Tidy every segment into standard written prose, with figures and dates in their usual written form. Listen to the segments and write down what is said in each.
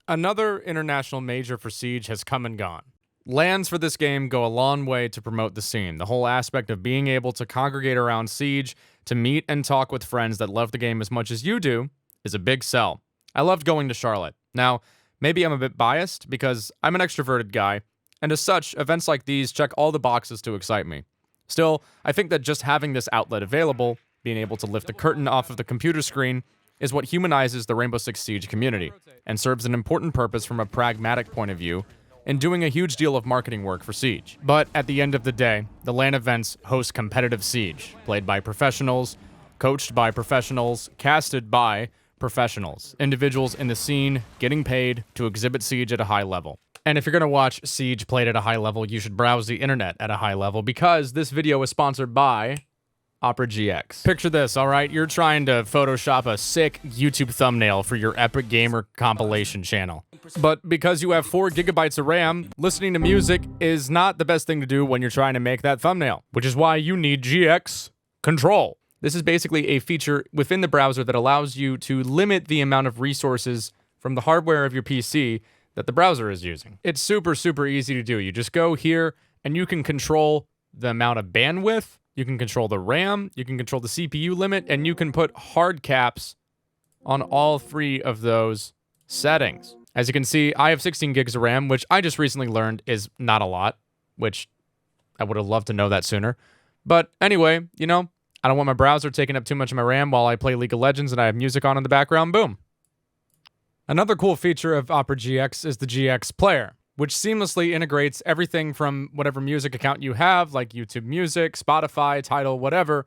Another international major for Siege has come and gone. LANs for this game go a long way to promote the scene. The whole aspect of being able to congregate around Siege, to meet and talk with friends that love the game as much as you do, is a big sell. I loved going to Charlotte. Now, maybe I'm a bit biased because I'm an extroverted guy, and as such, events like these check all the boxes to excite me. Still, I think that just having this outlet available, being able to lift the curtain off of the computer screen, is what humanizes the Rainbow Six Siege community, and serves an important purpose from a pragmatic point of view, in doing a huge deal of marketing work for Siege. But at the end of the day, the LAN events host competitive Siege, played by professionals, coached by professionals, casted by professionals, individuals in the scene getting paid to exhibit Siege at a high level. And if you're going to watch Siege played at a high level, you should browse the internet at a high level, because this video is sponsored by Opera GX. Picture this, all right? You're trying to Photoshop a sick YouTube thumbnail for your Epic Gamer compilation channel. But because you have 4 gigabytes of RAM, listening to music is not the best thing to do when you're trying to make that thumbnail, which is why you need GX Control. This is basically a feature within the browser that allows you to limit the amount of resources from the hardware of your PC that the browser is using. It's super, super easy to do. You just go here and you can control the amount of bandwidth, you can control the RAM, you can control the CPU limit, and you can put hard caps on all 3 of those settings. As you can see, I have 16 gigs of RAM, which I just recently learned is not a lot, which I would have loved to know that sooner. But anyway, you know, I don't want my browser taking up too much of my RAM while I play League of Legends and I have music on in the background. Boom. Another cool feature of Opera GX is the GX player, which seamlessly integrates everything from whatever music account you have, like YouTube Music, Spotify, Tidal, whatever.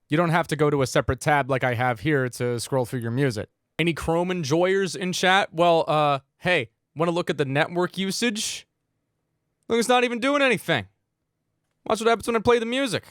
You don't have to go to a separate tab like I have here to scroll through your music. Any Chrome enjoyers in chat? Well, hey, want to look at the network usage? Look, it's not even doing anything. Watch what happens when I play the music.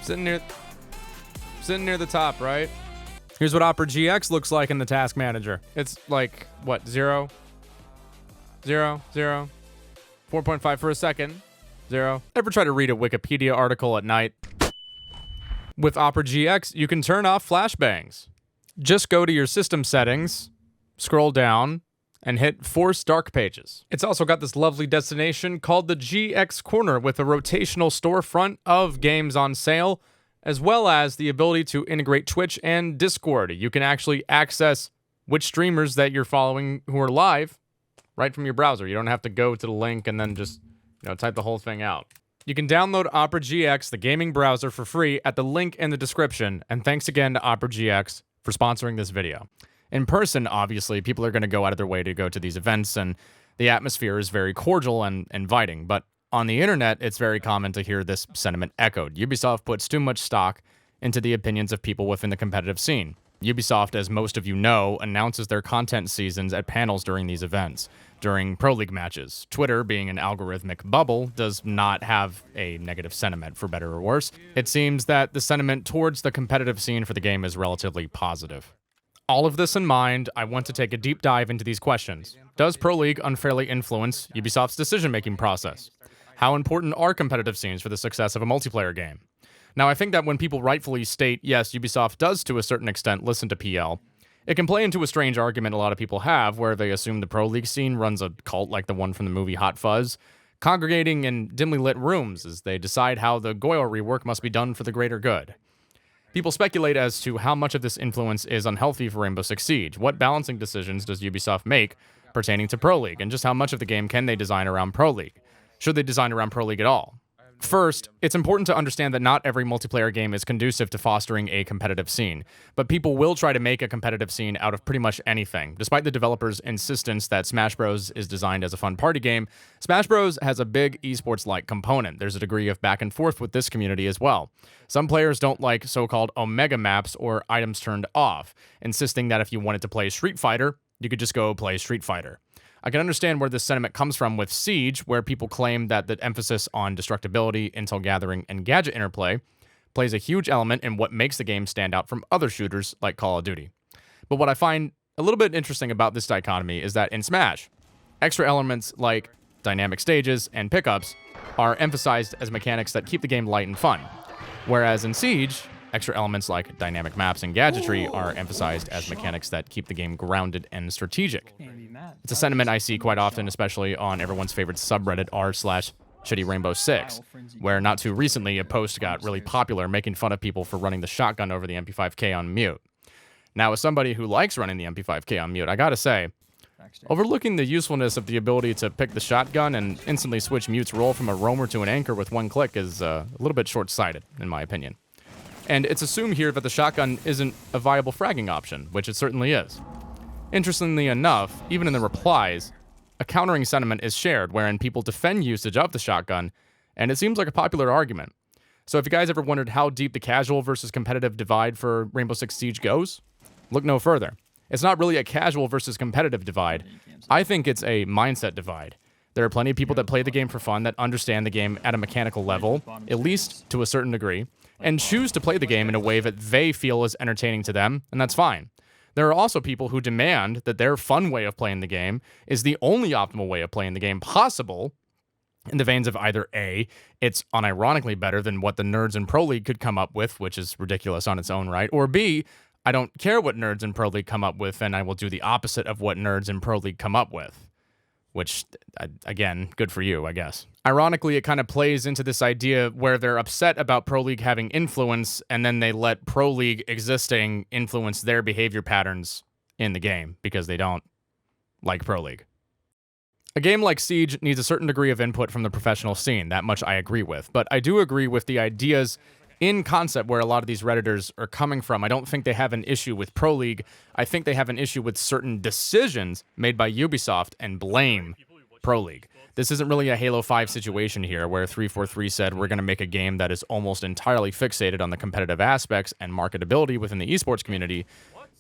Sitting near the top, right? Here's what Opera GX looks like in the task manager. It's like, what, 0, 0, 0, 4.5 for a second, 0. Ever try to read a Wikipedia article at night? With Opera GX, you can turn off flashbangs. Just go to your system settings, scroll down, and hit Force Dark Pages. It's also got this lovely destination called the GX Corner with a rotational storefront of games on sale, as well as the ability to integrate Twitch and Discord. You can actually access which streamers that you're following who are live right from your browser. You don't have to go to the link and then just, type the whole thing out. You can download Opera GX, the gaming browser, for free at the link in the description. And thanks again to Opera GX for sponsoring this video. In person, obviously, people are going to go out of their way to go to these events, and the atmosphere is very cordial and inviting. But on the internet, it's very common to hear this sentiment echoed. Ubisoft puts too much stock into the opinions of people within the competitive scene. Ubisoft, as most of you know, announces their content seasons at panels during these events, during Pro League matches. Twitter, being an algorithmic bubble, does not have a negative sentiment, for better or worse. It seems that the sentiment towards the competitive scene for the game is relatively positive. All of this in mind, I want to take a deep dive into these questions. Does Pro League unfairly influence Ubisoft's decision-making process? How important are competitive scenes for the success of a multiplayer game? Now, I think that when people rightfully state, yes, Ubisoft does to a certain extent listen to PL, it can play into a strange argument a lot of people have, where they assume the Pro League scene runs a cult like the one from the movie Hot Fuzz, congregating in dimly lit rooms as they decide how the Goyle rework must be done for the greater good. People speculate as to how much of this influence is unhealthy for Rainbow Six Siege. What balancing decisions does Ubisoft make pertaining to Pro League, and just how much of the game can they design around Pro League? Should they design around Pro League at all? First, it's important to understand that not every multiplayer game is conducive to fostering a competitive scene, but people will try to make a competitive scene out of pretty much anything. Despite the developers' insistence that Smash Bros. Is designed as a fun party game, Smash Bros. Has a big esports-like component. There's a degree of back and forth with this community as well. Some players don't like so-called Omega maps or items turned off, insisting that if you wanted to play Street Fighter, you could just go play Street Fighter. I can understand where this sentiment comes from with Siege, where people claim that the emphasis on destructibility, intel gathering, and gadget interplay plays a huge element in what makes the game stand out from other shooters like Call of Duty. But what I find a little bit interesting about this dichotomy is that in Smash, extra elements like dynamic stages and pickups are emphasized as mechanics that keep the game light and fun. Whereas in Siege, Extra elements like dynamic maps and gadgetry are emphasized as mechanics that keep the game grounded and strategic. It's a sentiment I see quite often, especially on everyone's favorite subreddit r/ShittyRainbow6, where not too recently a post got really popular making fun of people for running the shotgun over the MP5K on mute. Now, as somebody who likes running the MP5K on mute, I gotta say, overlooking the usefulness of the ability to pick the shotgun and instantly switch mute's role from a roamer to an anchor with one click is a little bit short-sighted, in my opinion. And it's assumed here that the shotgun isn't a viable fragging option, which it certainly is. Interestingly enough, even in the replies, a countering sentiment is shared wherein people defend usage of the shotgun, and it seems like a popular argument. So if you guys ever wondered how deep the casual versus competitive divide for Rainbow Six Siege goes, look no further. It's not really a casual versus competitive divide. I think it's a mindset divide. There are plenty of people that play the game for fun, that understand the game at a mechanical level, at least to a certain degree, and choose to play the game in a way that they feel is entertaining to them, and that's fine. There are also people who demand that their fun way of playing the game is the only optimal way of playing the game possible, in the veins of either A, it's unironically better than what the nerds in Pro League could come up with, which is ridiculous on its own right, or B, I don't care what nerds in Pro League come up with, and I will do the opposite of what nerds in Pro League come up with. Which, again, good for you, I guess. Ironically, it kind of plays into this idea where they're upset about Pro League having influence, and then they let Pro League existing influence their behavior patterns in the game, because they don't like Pro League. A game like Siege needs a certain degree of input from the professional scene, that much I agree with, but I do agree with the ideas in concept where a lot of these Redditors are coming from. I don't think they have an issue with Pro League. I think they have an issue with certain decisions made by Ubisoft and blame Pro League. This isn't really a Halo 5 situation here where 343 said we're going to make a game that is almost entirely fixated on the competitive aspects and marketability within the esports community.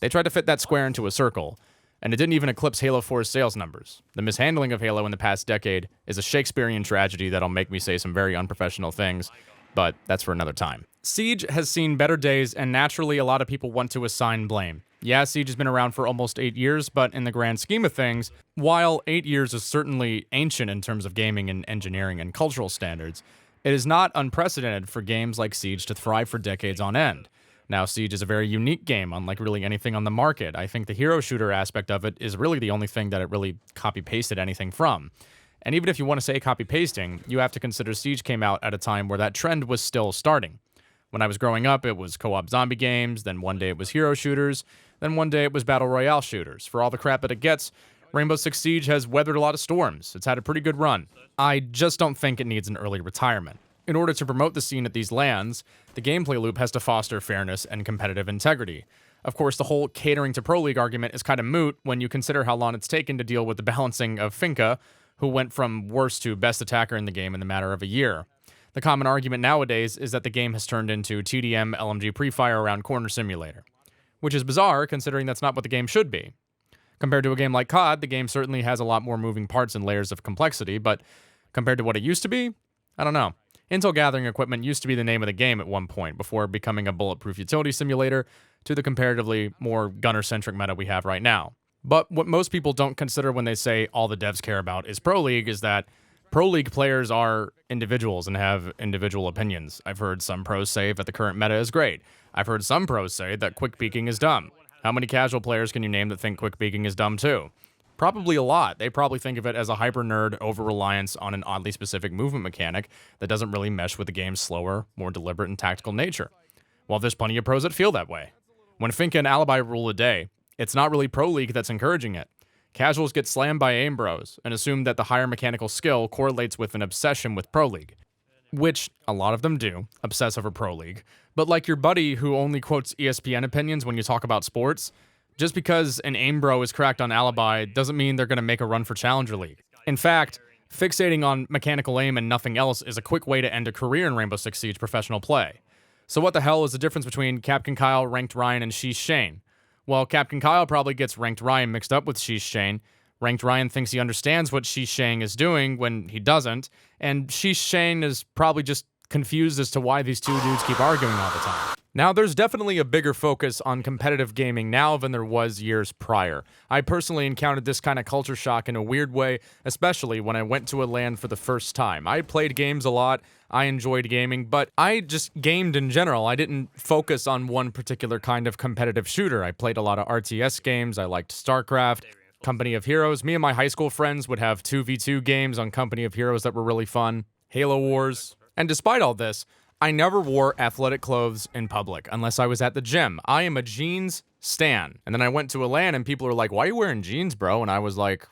They tried to fit that square into a circle, and it didn't even eclipse Halo 4's sales numbers. The mishandling of Halo in the past decade is a Shakespearean tragedy that'll make me say some very unprofessional things, but that's for another time. Siege has seen better days, and naturally a lot of people want to assign blame. Yeah, Siege has been around for almost 8 years, but in the grand scheme of things, while 8 years is certainly ancient in terms of gaming and engineering and cultural standards, it is not unprecedented for games like Siege to thrive for decades on end. Now, Siege is a very unique game, unlike really anything on the market. I think the hero shooter aspect of it is really the only thing that it really copy-pasted anything from. And even if you want to say copy-pasting, you have to consider Siege came out at a time where that trend was still starting. When I was growing up, it was co-op zombie games, then one day it was hero shooters, then one day it was battle royale shooters. For all the crap that it gets, Rainbow Six Siege has weathered a lot of storms. It's had a pretty good run. I just don't think it needs an early retirement. In order to promote the scene at these LANs, the gameplay loop has to foster fairness and competitive integrity. Of course, the whole catering to Pro League argument is kind of moot when you consider how long it's taken to deal with the balancing of Finka, who went from worst to best attacker in the game in the matter of a year. The common argument nowadays is that the game has turned into TDM LMG pre-fire around corner simulator, which is bizarre considering that's not what the game should be. Compared to a game like COD, the game certainly has a lot more moving parts and layers of complexity, but compared to what it used to be, I don't know. Intel gathering equipment used to be the name of the game at one point, before becoming a bulletproof utility simulator to the comparatively more gunner-centric meta we have right now. But what most people don't consider when they say all the devs care about is Pro League is that Pro League players are individuals and have individual opinions. I've heard some pros say that the current meta is great. I've heard some pros say that quick peeking is dumb. How many casual players can you name that think quick peeking is dumb too? Probably a lot. They probably think of it as a hyper-nerd over-reliance on an oddly specific movement mechanic that doesn't really mesh with the game's slower, more deliberate and tactical nature. While there's plenty of pros that feel that way. When Finka and Alibi rule the day, it's not really Pro League that's encouraging it. Casuals get slammed by aim bros and assume that the higher mechanical skill correlates with an obsession with Pro League. Which, a lot of them do, obsess over Pro League. But like your buddy who only quotes ESPN opinions when you talk about sports, just because an aim bro is cracked on Alibi doesn't mean they're going to make a run for Challenger League. In fact, fixating on mechanical aim and nothing else is a quick way to end a career in Rainbow Six Siege professional play. So what the hell is the difference between Captain Kyle, Ranked Ryan, and Sheesh Shane? Well, Captain Kyle probably gets Ranked Ryan mixed up with Sheesh Shane. Ranked Ryan thinks he understands what Sheesh Shane is doing when he doesn't, and Sheesh Shane is probably just confused as to why these two dudes keep arguing all the time. Now, there's definitely a bigger focus on competitive gaming now than there was years prior. I personally encountered this kind of culture shock in a weird way, especially when I went to a LAN for the first time. I played games a lot, I enjoyed gaming, but I just gamed in general. I didn't focus on one particular kind of competitive shooter. I played a lot of RTS games, I liked StarCraft, Company of Heroes. Me and my high school friends would have 2v2 games on Company of Heroes that were really fun, Halo Wars. And despite all this, I never wore athletic clothes in public unless I was at the gym. I am a jeans stan. And then I went to a LAN and people are like, why are you wearing jeans, bro? And I was like,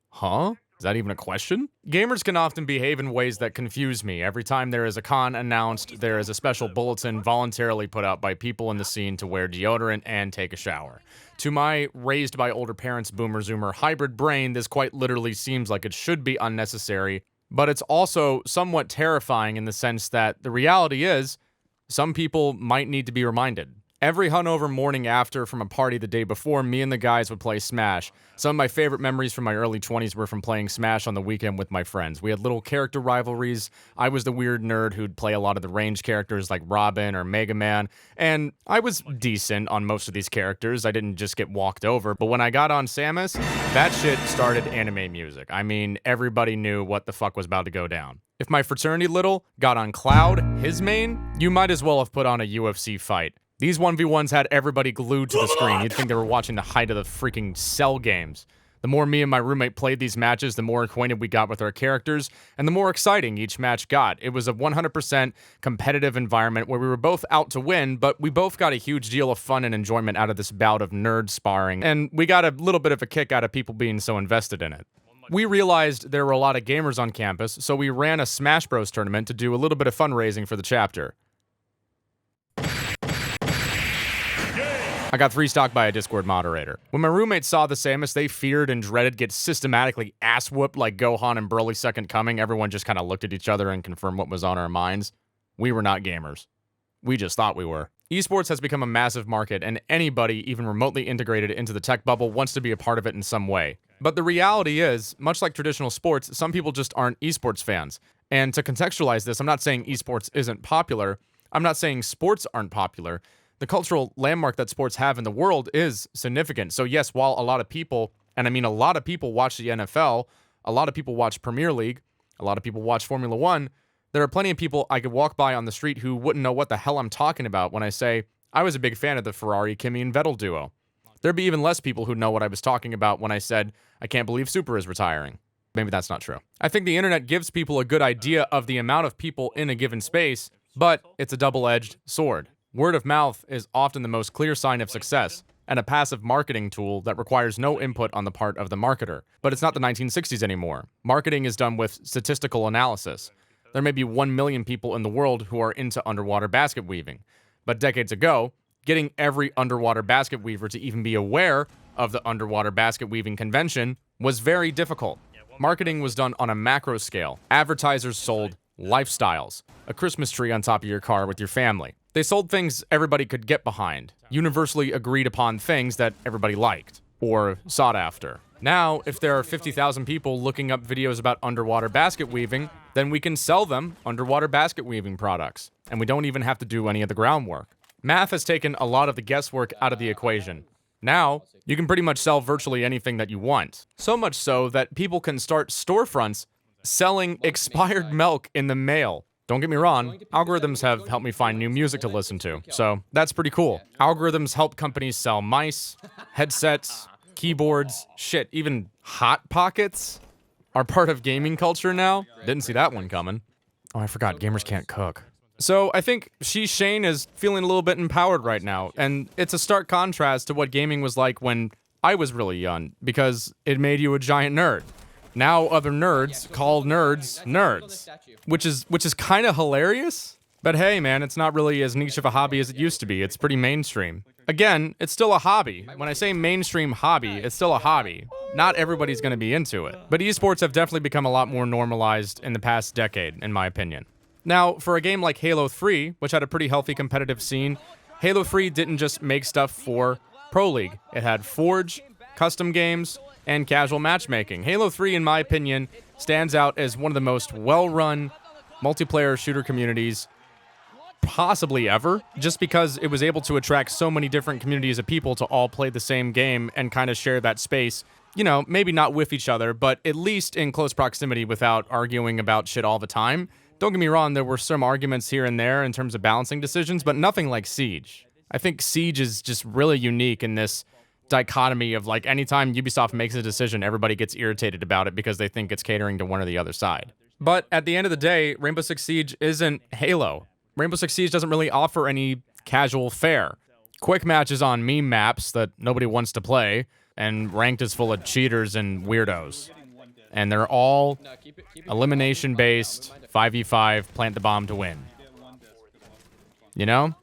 huh? Is that even a question? Gamers can often behave in ways that confuse me. Every time there is a con announced, there is a special bulletin voluntarily put out by people in the scene to wear deodorant and take a shower. To my raised by older parents boomer-zoomer hybrid brain, this quite literally seems like it should be unnecessary. But it's also somewhat terrifying in the sense that the reality is, some people might need to be reminded. Every hungover morning after from a party the day before, me and the guys would play Smash. Some of my favorite memories from my early 20s were from playing Smash on the weekend with my friends. We had little character rivalries. I was the weird nerd who'd play a lot of the range characters like Robin or Mega Man, and I was decent on most of these characters. I didn't just get walked over, but when I got on Samus, that shit started anime music. I mean, everybody knew what the fuck was about to go down. If my fraternity little got on Cloud, his main, you might as well have put on a UFC fight. These 1v1s had everybody glued to the screen. You'd think they were watching the height of the freaking Cell games. The more me and my roommate played these matches, the more acquainted we got with our characters, and the more exciting each match got. It was a 100% competitive environment where we were both out to win, but we both got a huge deal of fun and enjoyment out of this bout of nerd sparring, and we got a little bit of a kick out of people being so invested in it. We realized there were a lot of gamers on campus, so we ran a Smash Bros tournament to do a little bit of fundraising for the chapter. I got 3-stocked by a Discord moderator. When my roommates saw the Samus they feared and dreaded get systematically ass-whooped like Gohan and Broly's Second Coming, everyone just kind of looked at each other and confirmed what was on our minds. We were not gamers. We just thought we were. Esports has become a massive market, and anybody even remotely integrated into the tech bubble wants to be a part of it in some way. But the reality is, much like traditional sports, some people just aren't esports fans. And to contextualize this, I'm not saying esports isn't popular. I'm not saying sports aren't popular. The cultural landmark that sports have in the world is significant. So yes, while a lot of people, and I mean a lot of people watch the NFL, a lot of people watch Premier League, a lot of people watch Formula One, there are plenty of people I could walk by on the street who wouldn't know what the hell I'm talking about when I say I was a big fan of the Ferrari, Kimi, and Vettel duo. There'd be even less people who'd know what I was talking about when I said, I can't believe Super is retiring. Maybe that's not true. I think the internet gives people a good idea of the amount of people in a given space, but it's a double-edged sword. Word of mouth is often the most clear sign of success, and a passive marketing tool that requires no input on the part of the marketer. But it's not the 1960s anymore. Marketing is done with statistical analysis. There may be 1 million people in the world who are into underwater basket weaving. But decades ago, getting every underwater basket weaver to even be aware of the underwater basket weaving convention was very difficult. Marketing was done on a macro scale. Advertisers sold lifestyles, a Christmas tree on top of your car with your family. They sold things everybody could get behind, universally agreed upon things that everybody liked or sought after. Now, if there are 50,000 people looking up videos about underwater basket weaving, then we can sell them underwater basket weaving products, and we don't even have to do any of the groundwork. Math has taken a lot of the guesswork out of the equation. Now, you can pretty much sell virtually anything that you want. So much so that people can start storefronts selling expired milk in the mail. Don't get me wrong, algorithms have helped me find new music to listen to, so that's pretty cool. Algorithms help companies sell mice, headsets, keyboards, shit, even Hot Pockets are part of gaming culture now. Didn't see that one coming. Oh, I forgot, gamers can't cook. So I think Shane is feeling a little bit empowered right now, and it's a stark contrast to what gaming was like when I was really young, because it made you a giant nerd. Now other nerds call nerds nerds, which is kind of hilarious. But hey, man, it's not really as niche of a hobby as it used to be. It's pretty mainstream. Again, it's still a hobby. When I say mainstream hobby, it's still a hobby. Not everybody's going to be into it. But esports have definitely become a lot more normalized in the past decade, in my opinion. Now, for a game like Halo 3, which had a pretty healthy competitive scene, Halo 3 didn't just make stuff for Pro League. It had Forge, custom games, and casual matchmaking. Halo 3, in my opinion, stands out as one of the most well-run multiplayer shooter communities possibly ever, just because it was able to attract so many different communities of people to all play the same game and kind of share that space. You know, maybe not with each other, but at least in close proximity without arguing about shit all the time. Don't get me wrong, there were some arguments here and there in terms of balancing decisions, but nothing like Siege. I think Siege is just really unique in this dichotomy of, like, anytime Ubisoft makes a decision, everybody gets irritated about it because they think it's catering to one or the other side. But at the end of the day, Rainbow Six Siege isn't Halo. Rainbow Six Siege doesn't really offer any casual fare. Quick matches on meme maps that nobody wants to play, and ranked is full of cheaters and weirdos. And they're all elimination-based, 5v5, plant the bomb to win. You know?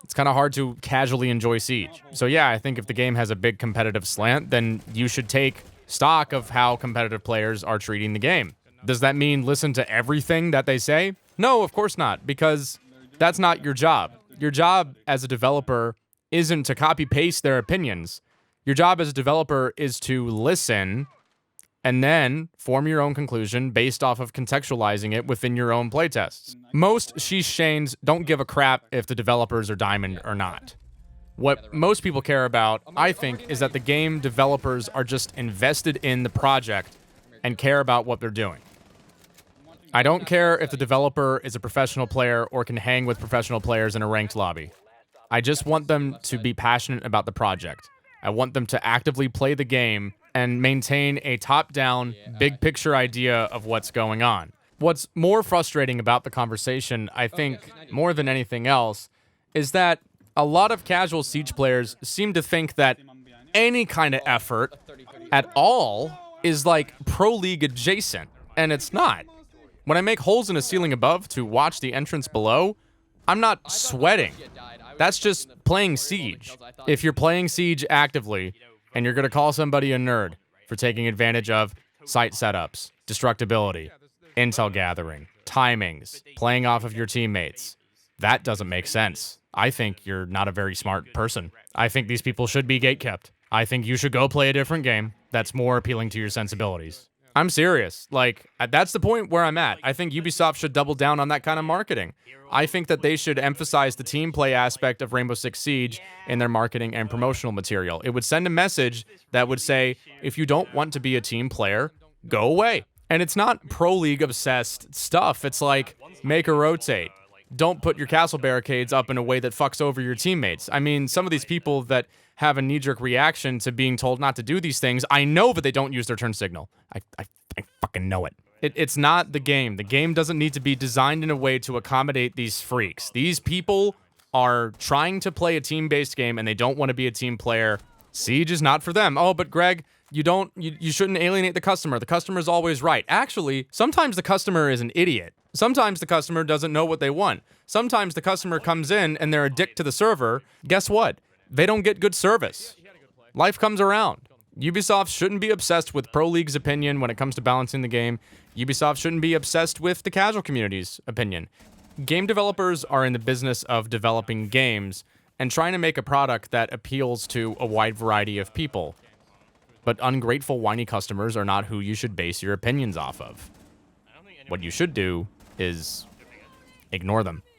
It's kind of hard to casually enjoy Siege. So yeah, I think if the game has a big competitive slant, then you should take stock of how competitive players are treating the game. Does that mean listen to everything that they say? No, of course not, because that's not your job. Your job as a developer isn't to copy-paste their opinions. Your job as a developer is to listen and then form your own conclusion based off of contextualizing it within your own playtests. Most sheesh shanes don't give a crap if the developers are diamond or not. What most people care about, I think, is that the game developers are just invested in the project and care about what they're doing. I don't care if the developer is a professional player or can hang with professional players in a ranked lobby. I just want them to be passionate about the project. I want them to actively play the game and maintain a top-down, big-picture idea of what's going on. What's more frustrating about the conversation, I think, more than anything else, is that a lot of casual Siege players seem to think that any kind of effort at all is like Pro League adjacent, and it's not. When I make holes in a ceiling above to watch the entrance below, I'm not sweating. That's just playing Siege. If you're playing Siege actively, and you're going to call somebody a nerd for taking advantage of site setups, destructibility, intel gathering, timings, playing off of your teammates, that doesn't make sense. I think you're not a very smart person. I think these people should be gatekept. I think you should go play a different game that's more appealing to your sensibilities. I'm serious. Like, that's the point where I'm at. I think Ubisoft should double down on that kind of marketing. I think that they should emphasize the team play aspect of Rainbow Six Siege in their marketing and promotional material. It would send a message that would say, if you don't want to be a team player, go away. And it's not Pro League obsessed stuff. It's like, make a rotate. Don't put your castle barricades up in a way that fucks over your teammates. I mean, some of these people that have a knee-jerk reaction to being told not to do these things, I know that they don't use their turn signal. I fucking know it. It's not the game. The game doesn't need to be designed in a way to accommodate these freaks. These people are trying to play a team-based game, and they don't want to be a team player. Siege is not for them. Oh, but Greg, you shouldn't alienate the customer. The customer's always right. Actually, sometimes the customer is an idiot. Sometimes the customer doesn't know what they want. Sometimes the customer comes in and they're a dick to the server. Guess what? They don't get good service. Life comes around. Ubisoft shouldn't be obsessed with Pro League's opinion when it comes to balancing the game. Ubisoft shouldn't be obsessed with the casual community's opinion. Game developers are in the business of developing games and trying to make a product that appeals to a wide variety of people. But ungrateful, whiny customers are not who you should base your opinions off of. What you should do is ignore them.